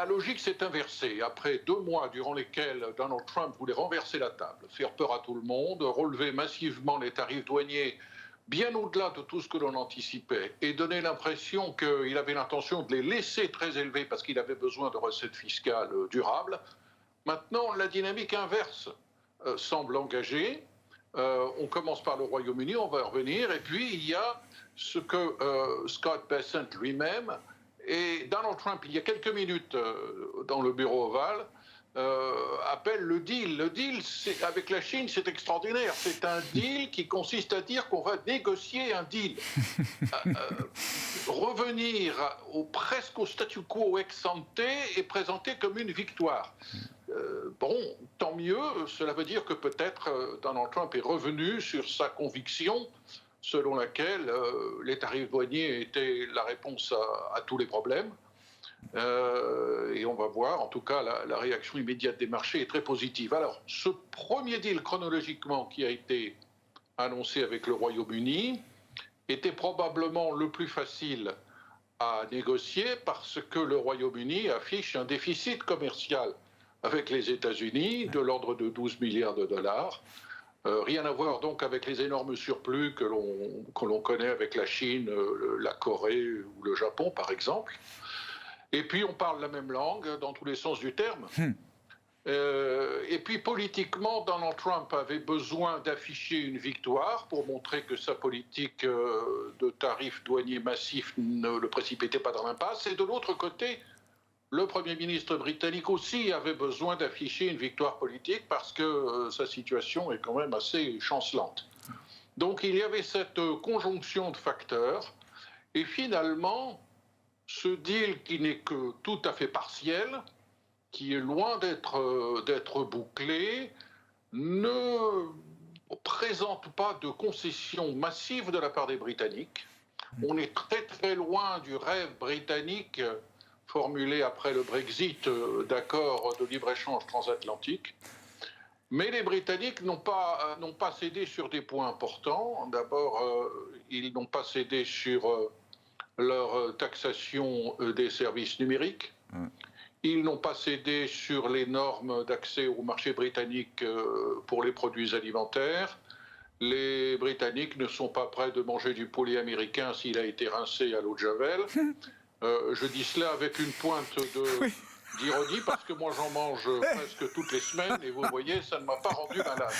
la logique s'est inversée. Après 2 mois durant lesquels Donald Trump voulait renverser la table, faire peur à tout le monde, relever massivement les tarifs douaniers bien au-delà de tout ce que l'on anticipait et donner l'impression qu'il avait l'intention de les laisser très élevés parce qu'il avait besoin de recettes fiscales durables, maintenant la dynamique inverse semble engagée. On commence par le Royaume-Uni, on va y revenir, et puis il y a ce que Scott Bessent lui-même et Donald Trump, il y a quelques minutes dans le bureau ovale, appelle le deal. Le deal avec la Chine, c'est extraordinaire. C'est un deal qui consiste à dire qu'on va négocier un deal. Revenir presque au statu quo ex ante et présenter comme une victoire. Bon, tant mieux, cela veut dire que peut-être Donald Trump est revenu sur sa conviction selon laquelle les tarifs douaniers étaient la réponse à tous les problèmes. Et on va voir, en tout cas, la réaction immédiate des marchés est très positive. Alors, ce premier deal chronologiquement qui a été annoncé avec le Royaume-Uni était probablement le plus facile à négocier parce que le Royaume-Uni affiche un déficit commercial avec les États-Unis de l'ordre de 12 milliards de dollars. Rien à voir donc avec les énormes surplus que l'on connaît avec la Chine, la Corée ou le Japon par exemple. Et puis on parle la même langue dans tous les sens du terme. Et puis politiquement, Donald Trump avait besoin d'afficher une victoire pour montrer que sa politique de tarifs douaniers massifs ne le précipitait pas dans l'impasse. Et de l'autre côté, le Premier ministre britannique aussi avait besoin d'afficher une victoire politique parce que sa situation est quand même assez chancelante. Donc il y avait cette conjonction de facteurs et finalement, ce deal qui n'est que tout à fait partiel, qui est loin d'être bouclé, ne présente pas de concessions massives de la part des Britanniques. On est très très loin du rêve britannique formulé après le Brexit d'accord de libre-échange transatlantique. Mais les Britanniques n'ont pas cédé sur des points importants. D'abord, ils n'ont pas cédé sur leur taxation des services numériques. Ils n'ont pas cédé sur les normes d'accès au marché britannique pour les produits alimentaires. Les Britanniques ne sont pas prêts de manger du poulet américain s'il a été rincé à l'eau de Javel. Je dis cela avec une pointe d'ironie parce que moi j'en mange presque toutes les semaines et vous voyez, ça ne m'a pas rendu malade.